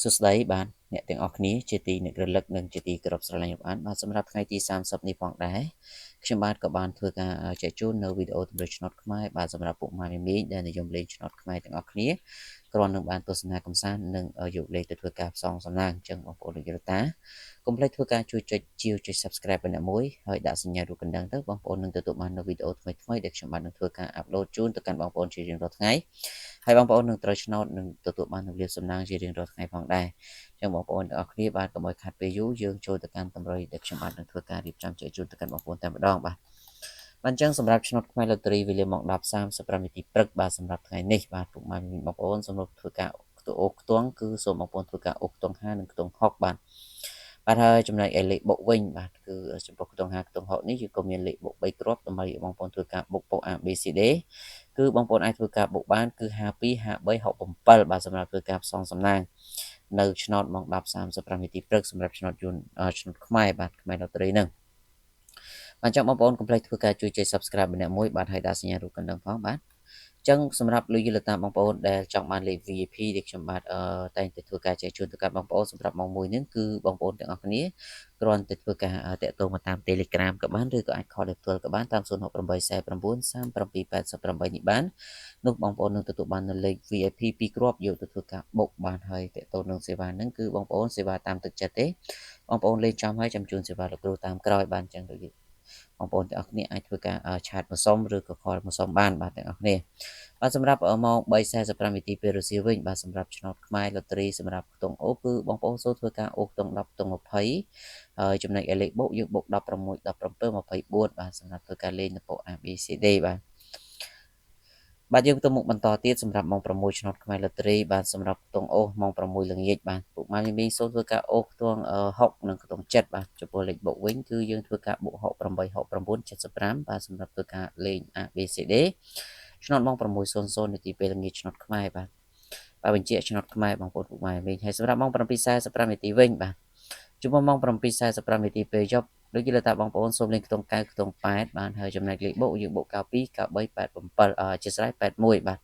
សួស្តីបាទអ្នកទាំងអស់គ្នាជាទីអ្នករលឹកនិងជាទីគោរពស្រឡាញ់របស់បាទសម្រាប់ថ្ងៃទី30នេះផងដែរខ្ញុំបាទក៏បានធ្វើការចែកជូននៅវីដេអូទម្រង់ឆ្នោតខ្មែរបាទសម្រាប់ពុកម៉ែមីមីដែលនិយមលេងឆ្នោតខ្មែរទាំងអស់គ្នាគ្រាន់នឹងបានទស្សនាកំសាន្តនិងយកលេខទៅធ្វើការផ្សងសំណាងអញ្ចឹងបងប្អូនលោកយល់តាកុំភ្លេចធ្វើការជួយចុចជាវចុច Subscribe បណ្ណាមួយហើយដាក់សញ្ញារូបកណ្ដឹងទៅបងប្អូននឹងទទួលបាននៅវីដេអូថ្មីៗដែលខ្ញុំបាទនឹងធ្វើការអាប់ឡូតជូនទៅកាន់បងប្អូនជារៀងរាល់ថ្ងៃហើយបងប្អូននឹងត្រូវឆ្នោតនឹងទទួលបាននូវលាភសំណាងជារៀងរាល់ថ្ងៃផងដែរអញ្ចឹងបងប្អូនទាំងអស់គ្នាបាទកុំឲ្យខាត់ពេលយូរយើងចូលទៅកាន់តម្រុយដែលខ្ញុំបាទនឹងធ្វើការរៀបចំចែកជូនទៅកាន់បងប្អូនតែម្ដងបាទអញ្ចឹងសម្រាប់ឆ្នោតខ្មែរលូតេរីវេលាម៉ោង 10:35 នាទីព្រឹកបាទសម្រាប់ថ្ងៃនេះបាទពុកម៉ែបងប្អូនសម្រាប់ធ្វើការអូខ្ទង់គឺសូមបងប្អូនធ្វើការអូខ្ទង់5និងខ្ទង់6បាទហើយចំណែកឯលេខបុកវិញបាទគឺចំពោះខ្ទង់5ខ្ទង់6នេះយើងក៏មានលេខបុក3គ្រាប់ដើម្បីឲ្យបងប្អូនធ្វើការបុកពុក ABCD គឺបងប្អូនអាចធ្វើការបុកបានគឺ52 53 67បាទសម្រាប់ធ្វើការផ្សងសំណាងនៅឆ្នោតម៉ោង 10:35 នាទីព្រឹកសម្រាប់ឆ្នោតយួនឆ្នោតខ្មែរបាទខ្មែរលូតេរីហ្នឹងបាទចឹងបងប្អូនកុំភ្លេចធ្វើការជួយចុច Subscribe ម្នាក់មួយបាទហើយដាក់សញ្ញារូបកណ្ដឹងផងបាទចឹងសម្រាប់លោកយល់តាមបងប្អូនដែលចង់បានលេខ VIP ដែលខ្ញុំបាទតែងតែធ្វើការចែកជូនទៅកាន់បងប្អូនសម្រាប់ម៉ោង1នេះគឺបងប្អូនទាំងអស់គ្នាគ្រាន់តែធ្វើការតាក់ទងមកតាម Telegram ក៏បានឬក៏អាច call ដោយផ្ទាល់ក៏បានតាម068 49 37 88នេះបាននោះបងប្អូននឹងទទួលបាននៅលេខ VIP 2គ្រាប់យកទៅធ្វើការបុកបានហើយតាក់ទងនឹងសេវាហ្នឹងគឺបងប្អូនសេវាតាមទឹកចិត្តទេបងប្អូនលេងចំហើយចាំជូនសេវាលោកគ្រូតាមក្រោយបានចឹងទៅបងប្អូនទាំងអស់គ្នាអាចធ្វើការឆាតមកសុំឬក៏ call មកសុំបានបាទទាំងអស់គ្នាបាទសម្រាប់ម៉ោង 3:45 នាទីពេលរសៀលវិញបាទសម្រាប់ឆ្នោតខ្មែរលូតេរីសម្រាប់ខ្ទង់អូគឺបងប្អូនសូមធ្វើការអូខ្ទង់10ខ្ទង់20ហើយចំណែកឯលេខបុកយើងបុក16 17 24បាទសម្រាប់ធ្វើការលេងនៅពក ABCD បាទយើងទៅមុខបន្តទៀតសម្រាប់ម៉ោង6ឆ្នោតខ្មែរលូតេរីបាទសម្រាប់ខ្ទង់អូម៉ោង6ល្ងាចបាទពុកម៉ែមីសូមធ្វើការអូខ្ទង់6និងខ្ទង់7បាទចំពោះលេខបុកវិញគឺយើងធ្វើការបុក68 69 75បាទសម្រាប់ធ្វើការលេង ABCD ឆ្នោតម៉ោង6:00នាទីពេលល្ងាចឆ្នោតខ្មែរបាទបញ្ជាក់ឆ្នោតខ្មែរបងប្អូនពុកម៉ែវិញហើយសម្រាប់ម៉ោង7:45នាទីវិញបាទចំពោះម៉ោង7:45នាទីពេលយប់ដូចជាថាបងប្អូនសូមលេងខ្ទង់9ខ្ទង់8បានហើយចំណែកលេខបុកយើងបុក92 93 87ជាស្រ័យ81បាទ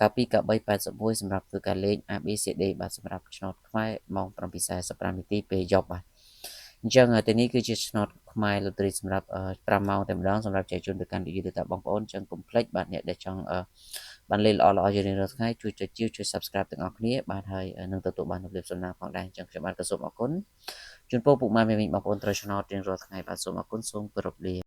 92 93 81សម្រាប់ធ្វើការលេង ABCD បាទសម្រាប់ឆ្នោតខ្មែរម៉ោង7:45នាទីពេលយប់បាទអញ្ចឹងទីនេះគឺជាឆ្នោតខ្មែរលូតេរីសម្រាប់5ម៉ោងតែម្ដងសម្រាប់ចែកជូនទៅកាន់យុទ្ធតាបងប្អូនអញ្ចឹងកុំភ្លេចបាទអ្នកដែលចង់បានលេខល្អៗជារៀងរាល់ថ្ងៃជួយចុចជាវជួយ Subscribe ទាំងអស់គ្នាបាទហើយនឹងទទួលបាននូវលាភសំណាងផងដែរអញ្ចឹងខ្ញុំបាទក៏សូមអរគុណជូនពរពុកម៉ែមីមីបងប្អូនត្រូវឆ្នោតរៀងរាល់ថ្ងៃបាទសូមអរគុណសូមគោរពលា